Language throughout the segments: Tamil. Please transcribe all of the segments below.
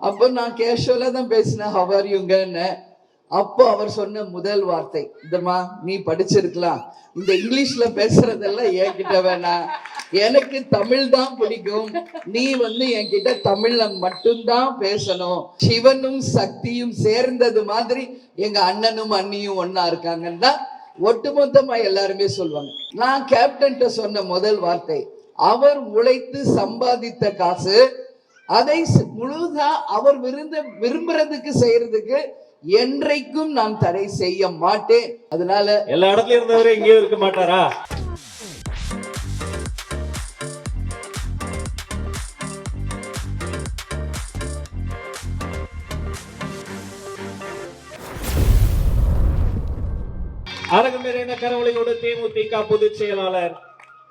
அப்போ நான் கேஷுவலா தான் பேசினேன், ஹவ் ஆர் யூங்கன்னு. அப்போ அவர் சொன்ன முதல் வார்த்தை, இதம்மா நீ படிச்சிருக்கலாம், இந்த இங்கிலீஷ்ல பேசுறதெல்லாம் என்கிட்ட வேணாம், எனக்கு தமிழ் தான் பிடிக்கும், நீ என்கிட்ட தமிழ்ல மட்டும்தான் பேசணும், சிவனும் சக்தியும் சேர்ந்தது மாதிரி எங்க அண்ணனும் அண்ணியும் ஒன்னா இருக்காங்கன்னு தான் ஒட்டுமொத்தமா எல்லாருமே சொல்லுவாங்க. நான் கேப்டன் சொன்ன முதல் வார்த்தை, அவர் உழைத்து சம்பாதித்த காசு, அதை முழுதா அவர் விரும்புறதுக்கு செய்யறதுக்கு என்றைக்கும் நான் தடை செய்ய மாட்டேன். அதனால எல்லா இடத்துல இருந்தவரே இங்கேயும் இருக்க மாட்டாரா? அரங்கமேறின கரவொலியோடு தேமுதிக பொதுச் செயலாளர்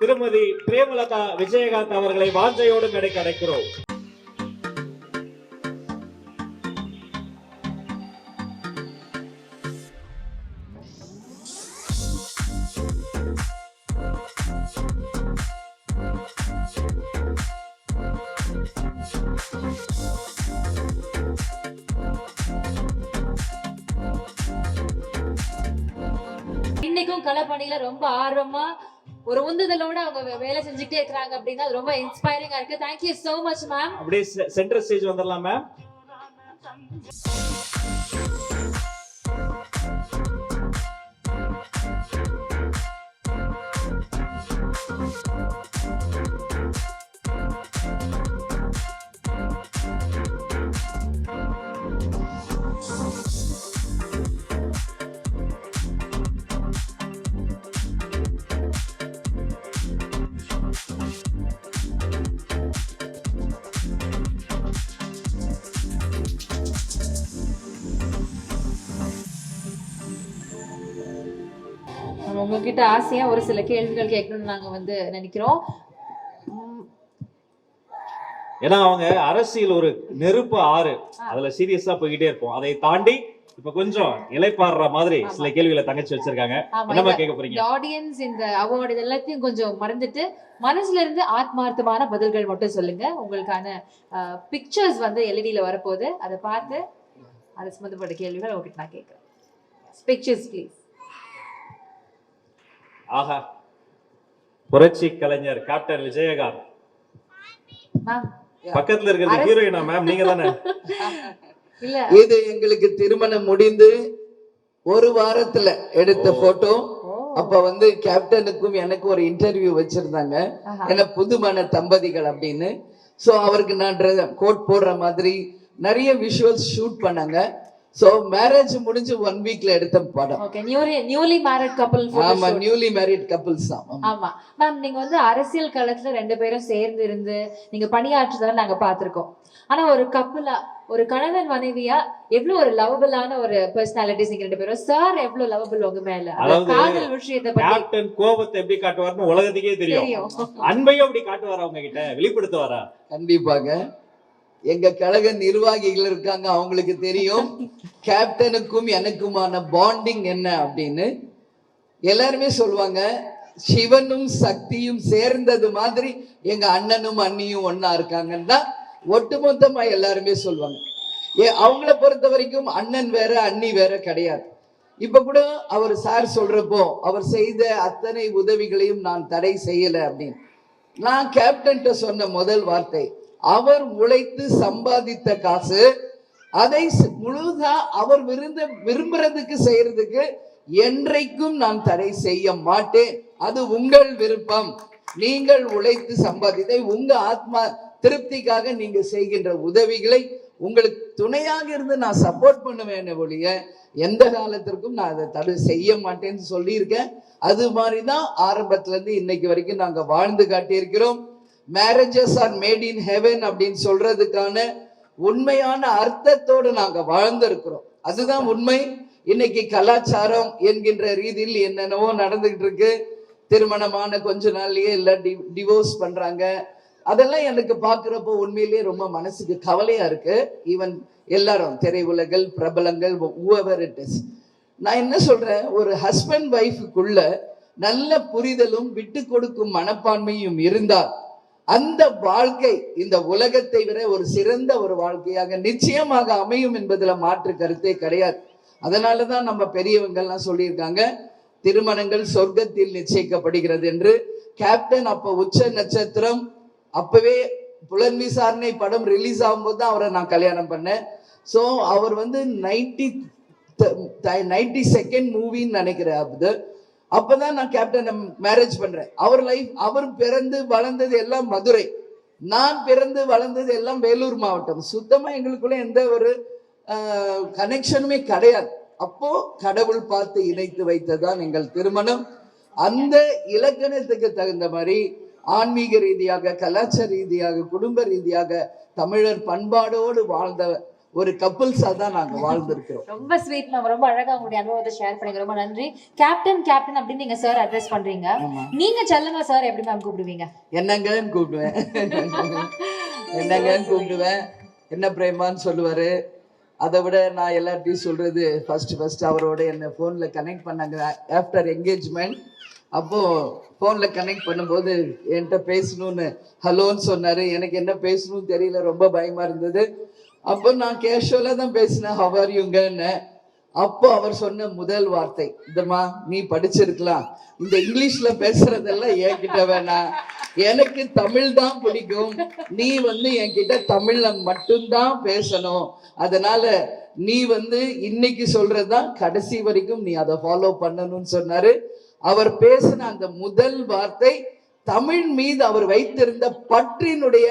திருமதி பிரேமலதா விஜயகாந்த் அவர்களை வாஞ்சையோடு மேடைக்கு அழைக்கிறோம். இன்னைக்கும் கலைப்பணியில ரொம்ப ஆர்வமா ஒரு உந்துதலோட அவங்க வேலை செஞ்சுட்டே இருக்காங்க அப்படின்னா அது ரொம்ப இன்ஸ்பைரிங்கா இருக்கு. Thank you so much ma'am. அப்படியே சென்டர் ஸ்டேஜ் வந்துடலாம் மேம். உங்ககிட்ட ஆசையா ஒரு சில கேள்விகள் கேட்கணும்னு நாங்க நினைக்கிறோம். ஏன்னா அவங்க அரசியல் ஒரு நெருப்பு ஆறு, அதுல சீரியஸா போய்கிட்டே இருப்போம். அதை தாண்டி இப்ப கொஞ்சம் இலைப்பாடுற மாதிரி சில கேள்விகளை தங்கச்சி வச்சிருக்காங்க. என்னமா கேட்க போறீங்க? ஆடியன்ஸ் இந்த அவார்டு இது எல்லாத்தையும் கொஞ்சம் மறந்துட்டு மனசுல இருந்து ஆத்மார்த்தமான பதில்கள் மட்டும் சொல்லுங்க. உங்களுக்கான பிக்சர்ஸ் எல்இடியில வரப்போகுது, அதை பார்த்து அதை சம்பந்தப்பட்ட கேள்விகள் உங்ககிட்ட நான் கேட்கிறேன். Pictures please. ஆஹா, புரட்சி கலைஞர் கேப்டன் விஜயகாந்த் பக்கத்துல இருக்கிறது ஹீரோயினா மேம்? நீங்க தானே? இல்ல, இது எங்களுக்கு திருமணம் முடிந்து ஒரு வாரத்துல எடுத்த போட்டோ. அப்ப கேப்டனுக்கும் எனக்கு ஒரு இன்டர்வியூ வச்சிருந்தாங்க, ஏன்னா புதுமண தம்பதிகள் அப்படின்னு. சோ அவருக்கு நான் கோட் போடுற மாதிரி நிறைய விஷுவல்ஸ் ஷூட் பண்ணாங்க. சோ மேரேஜ் முடிஞ்சு 1 வீக்ல எடுத்த படம். Okay, newly married couple photo. ஆமா, நியூலி மேரிட் கப்பிள்ஸ் தான். ஆமா மேம், நீங்க அரசியல் களத்துல 2 பேரும் சேர்ந்து இருந்து நீங்க பணியாற்றுறத நாங்க பாத்திருக்கோம். ஆனா ஒரு கப்பிளா, ஒரு கணவன் மனைவியா எவ்வளவு ஒரு லவபிளான ஒரு பர்சனாலிட்டிஸ் நீங்க 2 பேரும். சார் எவ்வளவு லவபிள் உங்க மேல, காதல் விஷயத்தை பத்தி. கேப்டன் கோபத்தை எப்படி காட்டுவார்னு உலகத்துக்கே தெரியும். அன்பையும் எப்படி காட்டுவாரா அவங்க கிட்ட, வெளிப்படுத்துவாரா? கண்டிப்பாக. எங்க கழக நிர்வாகிகள் இருக்காங்க, அவங்களுக்கு தெரியும் கேப்டனுக்கும் எனக்குமான பாண்டிங் என்ன அப்படின்னு. எல்லாருமே சொல்லுவாங்க, சிவனும் சக்தியும் சேர்ந்தது மாதிரி எங்க அண்ணனும் அண்ணியும் ஒன்னா இருக்காங்கன்னு தான் ஒட்டுமொத்தமா எல்லாருமே சொல்லுவாங்க. அவங்கள பொறுத்த வரைக்கும் அண்ணன் வேற அண்ணி வேற கிடையாது. இப்ப கூட அவர் சார் சொல்றப்போ அவர் செய்த அத்தனை உதவிகளையும் நான் தடை செய்யல அப்படின்னு. நான் கேப்டன் சொன்ன முதல் வார்த்தை, அவர் உழைத்து சம்பாதித்த காசு, அதை முழுதா அவர் விரும்புறதுக்கு செய்யறதுக்கு என்றைக்கும் நான் தடை செய்ய மாட்டேன். அது உங்கள் விருப்பம். நீங்கள் உழைத்து சம்பாதித்த உங்க ஆத்மா திருப்திக்காக நீங்க செய்கின்ற உதவிகளை உங்களுக்கு துணையாக இருந்து நான் சப்போர்ட் பண்ணுவேன் ஒழிய எந்த காலத்திற்கும் நான் அதை தடை செய்ய மாட்டேன்னு சொல்லியிருக்கேன். அது மாதிரிதான் ஆரம்பத்துல இருந்து இன்னைக்கு வரைக்கும் நாங்க வாழ்ந்து காட்டியிருக்கிறோம். Marriages are made in heaven அப்படின்னு சொல்றதுக்கான உண்மையான அர்த்தத்தோடு நாங்க வாழ்ந்திருக்கிறோம். அதுதான் உண்மை. இன்னைக்கு கலாச்சாரம் என்கின்ற ரீதியில் என்னென்னவோ நடந்துகிட்டு இருக்கு. திருமணமான கொஞ்ச நாள்லயே எல்லாம் டிவோர்ஸ் பண்றாங்க. அதெல்லாம் எனக்கு பாக்குறப்போ உண்மையிலேயே ரொம்ப மனசுக்கு கவலையா இருக்கு. ஈவன் எல்லாரும் திரையுலகில் பிரபலங்கள் whoever it is. நான் என்ன சொல்றேன், ஒரு ஹஸ்பண்ட் ஒய்ஃபுக்குள்ள நல்ல புரிதலும் விட்டு கொடுக்கும் மனப்பான்மையும் இருந்தால் அந்த வாழ்க்கை இந்த உலகத்தை விட ஒரு சிறந்த ஒரு வாழ்க்கையாக நிச்சயமாக அமையும் என்பதுல மாற்று கருத்தே கிடையாது. அதனாலதான் நம்ம பெரியவங்க எல்லாம் சொல்லியிருக்காங்க, திருமணங்கள் சொர்க்கத்தில் நிச்சயிக்கப்படுகிறது என்று. கேப்டன் அப்ப உச்ச நட்சத்திரம். அப்பவே புலன் விசாரணை படம் ரிலீஸ் ஆகும்போது தான் அவரை நான் கல்யாணம் பண்ணேன். ஸோ அவர் வந்து 92nd மூவின்னு நினைக்கிறேன். அப்பதான் நான் கேப்டன் மேரேஜ் பண்றேன். அவர் பிறந்து வளர்ந்தது எல்லாம் மதுரை, நான் பிறந்து வளர்ந்தது எல்லாம் வேலூர் மாவட்டம். சுத்தமா எங்களுக்குள்ள எந்த ஒரு கனெக்ஷனுமே கிடையாது. அப்போ கடவுள் பார்த்து இணைத்து வைத்ததான் எங்கள் திருமணம். அந்த இலக்கணத்துக்கு தகுந்த மாதிரி ஆன்மீக ரீதியாக, கலாச்சார ரீதியாக, குடும்ப ரீதியாக தமிழர் பண்பாடோடு வாழ்ந்த ஒரு கப்புள்ஸா தான் நாங்க வாழ்ந்திருக்கிறோம். ரொம்ப ஸ்வீட் மேம், ரொம்ப அழகா உங்களுடைய அனுபவத்தை ஷேர் பண்ணீங்க, ரொம்ப நன்றி. கேப்டன் கேப்டன் அப்படின்னு நீங்க சார் அட்ரஸ் பண்றீங்க, நீங்க செல்லமா சார் எப்படி மேம் கூப்பிடுவீங்க? என்னங்கன்னு கூப்பிடுவேன். என்னங்கன்னு கூப்பிடுவேன். என்ன பிரேமான்னு சொல்லுவாரு. அதை விட நான் எல்லார்ட்டையும் சொல்றது, ஃபர்ஸ்ட் அவரோட என்ன போன்ல கனெக்ட் பண்ணாங்க ஆஃப்டர் என்கேஜ்மெண்ட். அப்போ போன்ல கனெக்ட் பண்ணும்போது என்கிட்ட பேசணும்னு ஹலோன்னு சொன்னாரு. எனக்கு என்ன பேசணும்னு தெரியல, ரொம்ப பயமா இருந்தது. அப்போ நான் கேஷுவலா தான் பேசினேன், ஹவ் ஆர் யூங்கன்னு. அப்போ அவர் சொன்ன முதல் வார்த்தை, இதம்மா நீ படிச்சிருக்கலாம், இந்த இங்கிலீஷ்ல பேசுறதெல்லாம் என்கிட்ட வேணாம், எனக்கு தமிழ் தான் பிடிக்கும், நீ வந்து என்கிட்ட தமிழ்ல மட்டும்தான் பேசணும், அதனால நீ வந்து இன்னைக்கு சொல்றதுதான் கடைசி வரைக்கும் நீ அதை ஃபாலோ பண்ணணும்னு சொன்னாரு. அவர் பேசின அந்த முதல் வார்த்தை தமிழ் மீது அவர் வைத்திருந்த பற்றினுடைய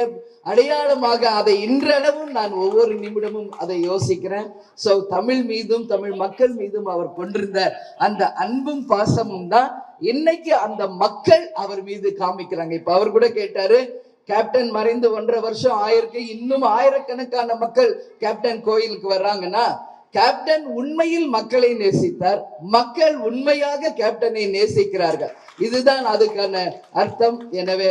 அடையாளமாக, அதை இன்றளவும் நான் ஒவ்வொரு நிமிடமும் அதை யோசிக்கிறேன். சோ தமிழ் மீதும் தமிழ் மக்கள் மீதும் அவர் கொண்டிருந்த அந்த அன்பும் பாசமும் தான் இன்னைக்கு அந்த மக்கள் அவர் மீது காமிக்கிறாங்க. இப்ப அவர் கூட கேட்டாரு, கேப்டன் மறைந்து 1.5 வருஷம் ஆயிருக்கு, இன்னும் ஆயிரக்கணக்கான மக்கள் கேப்டன் கோயிலுக்கு வர்றாங்கன்னா, கேப்டன் உண்மையில் மக்களை நேசித்தார், மக்கள் உண்மையாக கேப்டனை நேசிக்கிறார்கள். இதுதான் அதுக்கான அர்த்தம். எனவே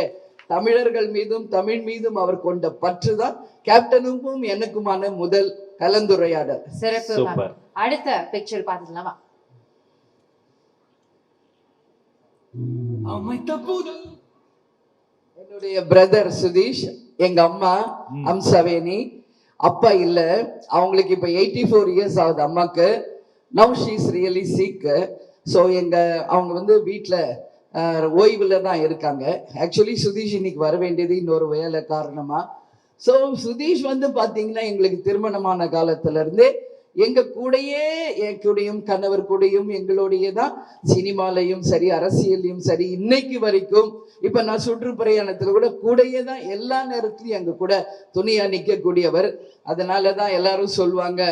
தமிழர்கள் மீதும் தமிழ் மீதும் அவர் கொண்ட பற்றுதான் கேப்டனுக்கும் எனக்குமான முதல் கலந்துரையாடல். சிறப்பு. அடுத்த பிக்சர் பார்த்துக்கலாமா? என்னுடைய பிரதர் சுதீஷ், எங்க அம்மா அம்சவேணி. அப்பா இல்ல, அவங்களுக்கு இப்ப 84 இயர்ஸ் ஆகுது அம்மாக்கு. Now she is really sick. So அவங்க வந்து வீட்டில் ஓய்வுல தான் இருக்காங்க. ஆக்சுவலி சுதீஷ் இன்னைக்கு வர வேண்டியது இன்னொரு வேலை காரணமா. ஸோ சுதீஷ் வந்து பாத்தீங்கன்னா எங்களுக்கு திருமணமான காலத்துல இருந்தே எங்க கூடயே, என் கூடயும் கணவர் கூடயும் எங்களோடையே தான் சினிமாலையும் சரி அரசியலையும் சரி இன்னைக்கு வரைக்கும். இப்ப நான் சுற்றுப்பிரயாணத்துல கூட கூடயே தான் எல்லா நேரத்திலையும் எங்க கூட துணியா நிற்கக்கூடியவர். அதனாலதான் எல்லாரும் சொல்லுவாங்க,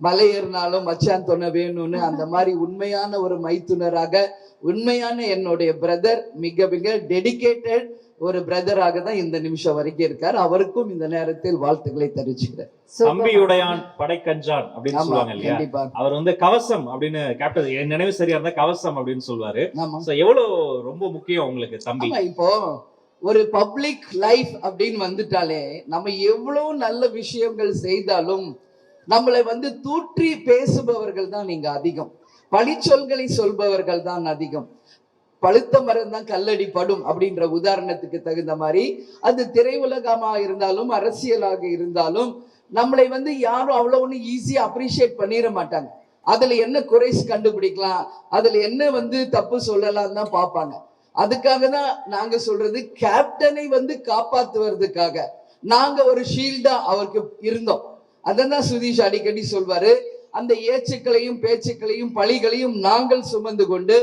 மலை ஏறினாலும் மச்சான் துணை வேணும்னு. அந்த மாதிரி உண்மையான ஒரு மைத்துனராக, உண்மையான என்னுடைய பிரதர், மிக மிக டெடிகேட்டட் ஒரு பிரதராக தான் இந்த நிமிஷம் வரைக்கும் இருக்காரு. அவருக்கும் இந்த நேரத்தில் வாழ்த்துக்களை தெரிவிச்சுக்கிறேன். தம்பியுடையான் படைக்கஞ்சான் அப்படின்னு சொல்லுவாங்க இல்லையா, அவர் வந்து கவசம் அப்படின்னு, கேப்டன் என் நினைவு சரியா இருந்தா கவசம் அப்படின்னு சொல்லுவாரு. எவ்வளவு ரொம்ப முக்கியம் உங்களுக்கு தம்பி. இப்போ ஒரு பப்ளிக் லைஃப் அப்படின்னு வந்துட்டாலே நம்ம எவ்வளவு நல்ல விஷயங்கள் செய்தாலும் நம்மளை வந்து தூற்றி பேசுபவர்கள் தான் நீங்க அதிகம், பழிச்சொல்களை சொல்பவர்கள் தான் அதிகம். பழுத்த மரம் தான் கல்லடி படும் அப்படின்ற உதாரணத்துக்கு தகுந்த மாதிரி அது திரையுலகமா இருந்தாலும் அரசியலாக இருந்தாலும் நம்மளை வந்து யாரும் அவ்வளவு ஒண்ணு ஈஸியா அப்ரிஷியேட் பண்ணிட மாட்டாங்க. அதுல என்ன குறை கண்டுபிடிக்கலாம், அதுல என்ன வந்து தப்பு சொல்லலாம் தான் பார்ப்பாங்க. அதுக்காக தான் நாங்க சொல்றது, கேப்டனை வந்து காப்பாத்துவதற்காக நாங்க ஒரு ஷீல்டா அவருக்கு இருந்தோம். அதான் சுதீஷ் அடிக்கடி சொல்வாரு, அந்த ஏச்சுக்களையும் பேச்சுக்களையும் பழிகளையும் நாங்கள் சுமந்து கொண்டு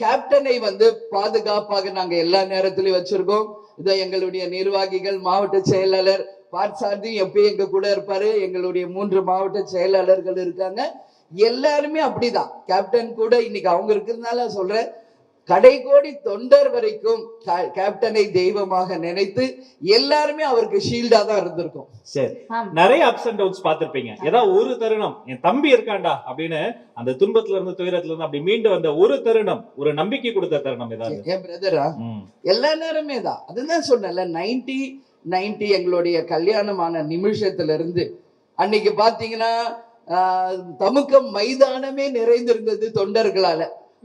கேப்டனை வந்து பாதுகாப்பாக நாங்க எல்லா நேரத்திலையும் வச்சிருக்கோம். இதை எங்களுடைய நிர்வாகிகள், மாவட்ட செயலாளர் பார்சாரதி எப்பயும் எங்க கூட இருப்பாரு, எங்களுடைய 3 மாவட்ட செயலாளர்கள் இருக்காங்க, எல்லாருமே அப்படிதான். கேப்டன் கூட இன்னைக்கு அவங்க இருக்கிறதுனால சொல்றேன், கடைகோடி தொண்டர் வரைக்கும் கேப்டனை தெய்வமாக நினைத்து எல்லாருமே அவருக்கு ஷீல்டா தான் இருந்திருக்கும். சரி, நிறைய அப்ஸ் அண்ட் டவுன்ஸ் பார்த்திருப்பீங்க. ஏதாவது ஒரு தருணம் என் தம்பி இருக்காண்டா அப்படின்னு அந்த துன்பத்துல இருந்து துயரத்துல இருந்து அப்படி மீண்டு வந்த ஒரு தருணம், ஒரு நம்பிக்கை கொடுத்த தருணம் ஏதாவது? என் பிரதரா எல்லா நேரமே தான். அதுதான் சொன்னேன்ல, 90 எங்களுடைய கல்யாணமான நிமிஷத்துல இருந்து அன்னைக்கு பாத்தீங்கன்னா தமுக்கம் மைதானமே நிறைந்திருந்தது தொண்டர்களால.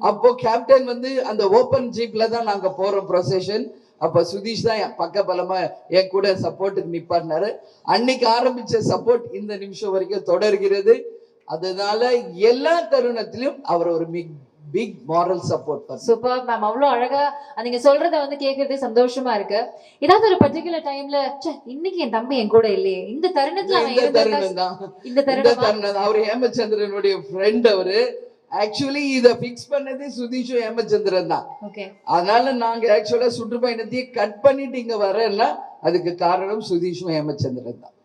அப்போ கேப்டன் வந்து அந்த ஓபன் ஜீப்ல தான் நாங்க போறோம் ப்ரொசெஷன். அப்ப சுதீஷ் தான் பக்கபலமா என் கூட சப்போர்ட்டுக்கு நிப்பாட்டினாரு. அன்னைக்கு ஆரம்பிச்ச சப்போர்ட் இந்த நிமிஷம் வரைக்கும் தொடர்கிறது. அதனால எல்லா தருணத்திலும் அவர் ஒரு big moral support. Super ma'am, அவ்வளவு அழகா நீங்க சொல்றத வந்து கேட்கறதே சந்தோஷமா இருக்கு. ஏதாவது ஒரு பர்டிகுலர் டைம்ல இன்னைக்கு என் தம்பி என் கூட இல்லையே, இந்த தருணத்துல அவன் இந்த தருணம் அவரு ஹேமச்சந்திரனுடைய ஃப்ரெண்ட். அவரு ஆக்சுவலி இத பிக்ஸ் பண்ணது சுதீஷும் ஹேமச்சந்திரன் தான். அதனால நாங்க ஆக்சுவலா சுற்றுப்பயணத்தையே கட் பண்ணிட்டு இங்க வரேன்னா அதுக்கு காரணம் சுதீஷும் ஹேமச்சந்திரன் தான்.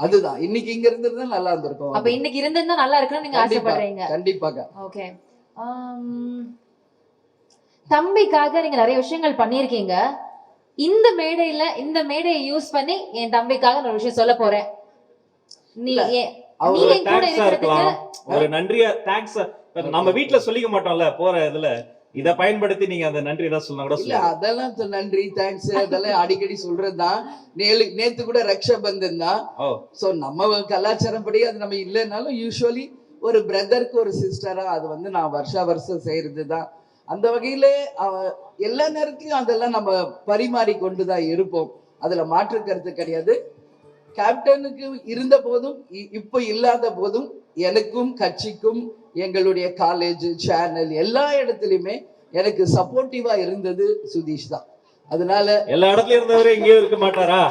அதுதான் இன்னைக்கு இங்க இருந்திருந்தா நல்லா இருந்திருக்கும். அப்ப இன்னைக்கு இருந்திருந்தா நல்லா இருக்குன்னு நீங்க ஆசைப்படுறீங்க? கண்டிப்பாக. ஓகே, தம்பிக்காக நீங்க நிறைய விஷயங்கள் பண்ணிருக்கீங்க. இந்த மேடையை யூஸ் பண்ணி என் தம்பிக்காக ஒரு விஷயம் சொல்ல போறேன். ஒரு நன்றியா தேங்க்ஸ் நம்ம வீட்ல சொல்லிக்க மாட்டோம்ல, போற இதுல இத பயன்படுத்தி நீங்க அந்த நன்றி ஏதாவது சொன்னா கூட இல்ல. அதெல்லாம் நன்றி தேங்க்ஸ் அதெல்லாம் அடிக்கடி சொல்றதுதான். நேத்து கூட ரக்ஷாபந்தன் தான். சோ நம்ம கலாச்சாரம் படி அது நம்ம இல்லைன்னாலும் யூஸ்வலி ஒரு பிரதருக்கு ஒரு சிஸ்டரா அது வந்து நான் வருஷம் செய்யறதுதான். அந்த வகையில எல்லா நேரத்திலும் அதெல்லாம் நம்ம பரிமாறி கொண்டுதான் இருப்போம். அதுல மாற்று கருத்து கிடையாது. கேப்டனுக்கு இருந்த போதும் இப்ப இல்லாத போதும் எனக்கும் கட்சிக்கும் எங்களுடைய காலேஜ் சேனல் எல்லா இடத்துலயுமே எனக்கு சப்போர்ட்டிவா இருந்தது சுதீஷ் தான். அதனால எல்லா இடத்துலயும் இருந்தவரை எங்கேயும் இருக்க மாட்டாரா?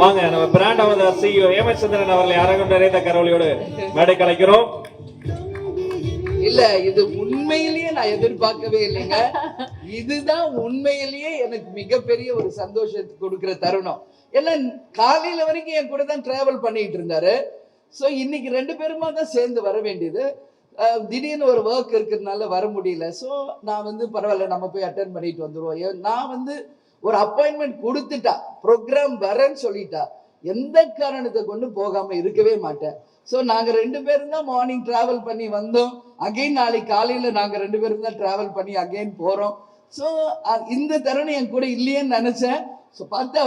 வாங்க, நம்ம brand of the CEO Hemachandran அவர்களை அரங்கம் நிறைந்த கரவொலியோடு மேடை கலைக்கிறோம். இல்ல, இது உண்மையிலேயே நான் எதிர்பார்க்கவே இல்லைங்க. இதுதான் உண்மையிலேயே எனக்கு மிகப்பெரிய ஒரு சந்தோஷத்தை கொடுக்கிற தருணம். ஏன்னா காலையில வரைக்கும் என் கூட தான் டிராவல் பண்ணிட்டு இருந்தாரு. ஸோ இன்னைக்கு 2 பேருமா தான் சேர்ந்து வர வேண்டியது. திடீர்னு ஒரு ஒர்க் இருக்கிறதுனால வர முடியல. ஸோ நான் வந்து பரவாயில்ல நம்ம போய் அட்டென்ட் பண்ணிட்டு வந்துடுவோம். நான் வந்து ஒரு அப்பாயின்மெண்ட் கொடுத்துட்டா, ப்ரோக்ராம் வரேன்னு சொல்லிட்டா, எந்த காரணத்தை கொண்டு போகாம இருக்கவே மாட்டேன். ஸோ நாங்க 2 பேரும் தான் மார்னிங் டிராவல் பண்ணி வந்தோம். அகைன் நாளைக்கு காலையில நாங்க 2 பேரும் தான் டிராவல் பண்ணி அகைன் போறோம். ஸோ இந்த தருணம் என் கூட இல்லையேன்னு நினைச்சேன். ஸோ பார்த்தா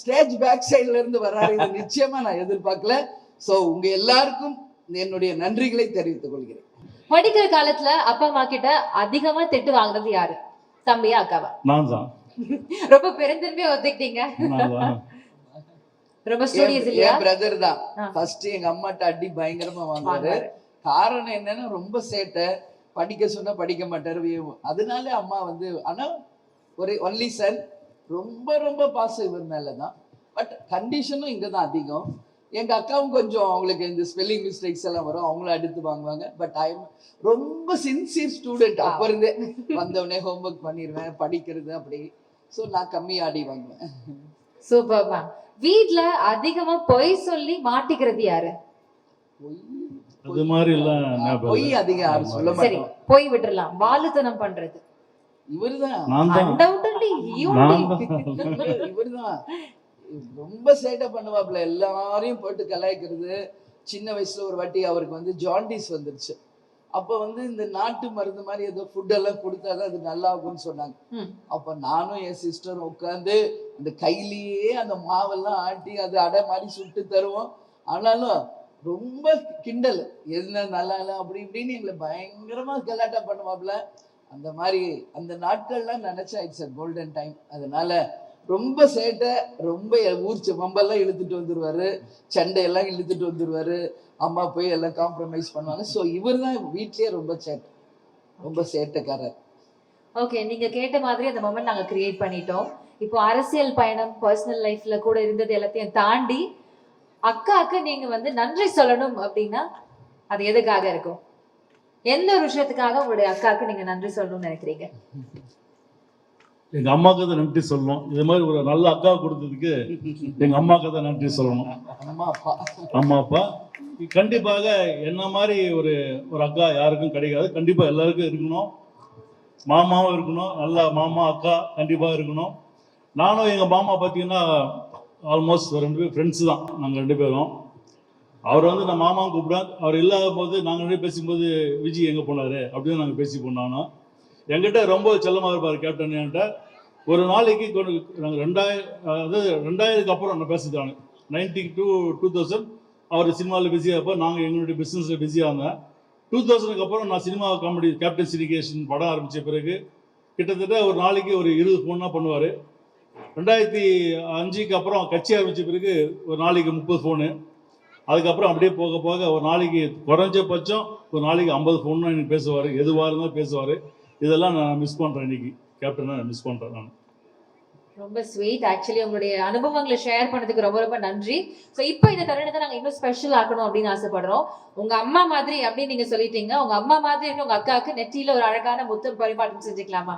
ஸ்டேஜ் பேக் சைட்ல இருந்து வராரு. இது நிச்சயமா நான் எதிர்பார்க்கல. ஸோ உங்க எல்லாருக்கும் என்னுடைய நன்றிகளை தெரிவித்துக் கொள்கிறேன். படிக்கிற காலத்துல அப்பா அம்மா கிட்ட அதிகமா திட்டு வாங்குறது யாரு, தம்பியா அக்காவா? நான் தான். ரொம்ப பெருந்தன்மையா ஒத்துக்கிட்டீங்க. ரொம்ப ஸ்டூடியஸ் இல்லையா? பிரதர் தான் ஃபர்ஸ்ட் எங்க அம்மாட்ட அடி பயங்கரமா வாங்குவாரு. காரணம் என்னன்னா ரொம்ப சேட்டை, படிக்க சொன்னா படிக்க மாட்டாரு. அதனால அம்மா வந்து ஆனா ஒரு ஒன்லி சன், ரொம்ப ரொம்ப பாசம் இவர் மேலதான். பட் கண்டிஷனும் இங்கதான் அதிகம். எங்க அக்காவும் கொஞ்சம் அவங்களுக்கு இந்த ஸ்பெல்லிங் மிஸ்டேக்ஸ் எல்லாம் வரும், அவங்களும் அடுத்து வாங்குவாங்க. பட் ஐ எம் ரொம்ப சின்சியர் ஸ்டூடெண்ட். அப்ப இருந்தே வந்தவொடனே ஹோம்ஒர்க் பண்ணிடுவேன், படிக்கிறது அப்படி. ஸோ நான் கம்மியா அடி வாங்குவேன். Super ma'am. வீட்ல அதிகமா பொய் சொல்லி மாட்டிக்கிறது யாரு? அது மாதிரி எல்லாம் பொய் அதிகம் யாரும் சொல்ல மாட்டோம். பொய் விட்டுறலாம், வாலுத்தனம் பண்றது இவருதான். இவருதான் ரொம்ப சேட்டை பண்ணுவாப்ல, எல்லாரையும் போட்டு கலாய்க்கிறது. சின்ன வயசுல ஒரு வாட்டி அவருக்கு வந்து ஜாண்டிஸ் வந்துருச்சு. அப்ப வந்து இந்த நாட்டு மருந்து மாதிரி ஏதோ ஃபுட் எல்லாம் கொடுத்தாதான் அது நல்லா ஆகும்னு சொன்னாங்க. அப்ப நானும் என் சிஸ்டரும் உட்காந்து அந்த கையிலேயே அந்த மாவெல்லாம் ஆட்டி அது அடை மாதிரி சுட்டு தருவோம். ஆனாலும் ரொம்ப கிண்டல், என்ன நல்லா இல்லை அப்படி இப்படின்னு எங்களை பயங்கரமா கலாட்டா பண்ணுவாப்ல. அந்த மாதிரி அந்த நாட்கள்லாம் நினைச்சா இட்ஸ் அ கோல்டன் டைம். அதனால ரொம்ப சேட்டை, ரொம்ப ஊர் மம்பெல்லாம் இழுத்துட்டு வந்துருவாரு, சண்டையெல்லாம் இழுத்துட்டு வந்துருவாரு. அம்மா போய் எல்லாம் காம்ப்ரமைஸ் பண்ணுவாங்க. ஸோ இவர் தான் வீட்லயே ரொம்ப சேட்டைக்காரர். ஓகே, நீங்க கேட்ட மாதிரி அந்த மொமெண்ட் நாங்க கிரியேட் பண்ணிட்டோம். இப்போ அரசியல் பயணம், பர்சனல் லைஃப்ல கூட இருந்தது எல்லாத்தையும் தாண்டி அக்காவுக்கு நீங்க வந்து நன்றி சொல்லணும் அப்படின்னா அது எதுக்காக இருக்கும்? எந்த ஒரு விஷயத்துக்காக உங்களுடைய அக்காவுக்கு நீங்க நன்றி சொல்லணும்னு நினைக்கிறீங்க? எங்க அம்மாவுக்கு தான் நன்றி சொல்லணும். இது மாதிரி ஒரு நல்ல அக்கா கொடுத்ததுக்கு எங்க அம்மாவுக்கு தான் நன்றி சொல்லணும். அம்மா அப்பா கண்டிப்பாக என்ன மாதிரி ஒரு அக்கா யாருக்கும் கிடைக்காது. கண்டிப்பா எல்லாருக்கும் இருக்கணும். மாமாவும் இருக்கணும், நல்ல மாமா அக்கா கண்டிப்பா இருக்கணும். நானும் எங்க மாமா பார்த்தீங்கன்னா ஆல்மோஸ்ட் 2 பேரும் ஃப்ரெண்ட்ஸ் தான் நாங்கள் 2 பேரும். அவரை வந்து நான் மாமான்னு கூப்பிடுவேன். அவர் இல்லாத போது நாங்கள் பேசும்போது விஜய் எங்கே போனார் அப்படின்னு நாங்கள் பேசி போனோன்னா என்கிட்ட ரொம்ப செல்லமாக இருப்பார் கேப்டன். என்கிட்ட ஒரு நாளைக்கு நாங்கள் 2000 அப்புறம் நான் பேசுகிறேன் 90 to 2000 அவர் சினிமாவில் பிஸியாக இருப்போம், நாங்கள் எங்களுடைய பிஸ்னஸில் பிஸியாக இருந்தேன். 2000க்கு அப்புறம் நான் சினிமா காமெடி கேப்டன் சினிகேஷன் படம் ஆரம்பித்த பிறகு கிட்டத்தட்ட ஒரு நாளைக்கு ஒரு 20 ஃபோன் தான் பண்ணுவார். 2005க்கு அப்புறம் கட்சி ஆரம்பித்த பிறகு ஒரு நாளைக்கு 30 ஃபோனு. அதுக்கப்புறம் அப்படியே போக போக ஒரு நாளைக்கு குறைஞ்சபட்சம் ஒரு நாளைக்கு 50 ஃபோன் தான் எனக்கு பேசுவார். எதுவாக இருந்தாலும் பேசுவார். இதெல்லாம் நான் மிஸ் பண்ணுறேன். இன்னைக்கு கேப்டனை நான் மிஸ் பண்ணுறேன். நான் ரொம்ப ஸ்வீட். ஆக்சுவலி உங்களுடைய அனுபவங்களை ஷேர் பண்ணதுக்கு ரொம்ப ரொம்ப நன்றி. ஸோ இப்போ இந்த தருணத்தை நாங்கள் இன்னும் ஸ்பெஷல் ஆக்கணும் அப்படின்னு ஆசைப்படுறோம். உங்க அம்மா மாதிரி அப்படின்னு நீங்க சொல்லிட்டீங்க. உங்க அம்மா மாதிரி இருக்க உங்க அக்காவுக்கு நெற்றியில ஒரு அழகான முத்தம் பரிமாற்றம் செஞ்சுக்கலாமா?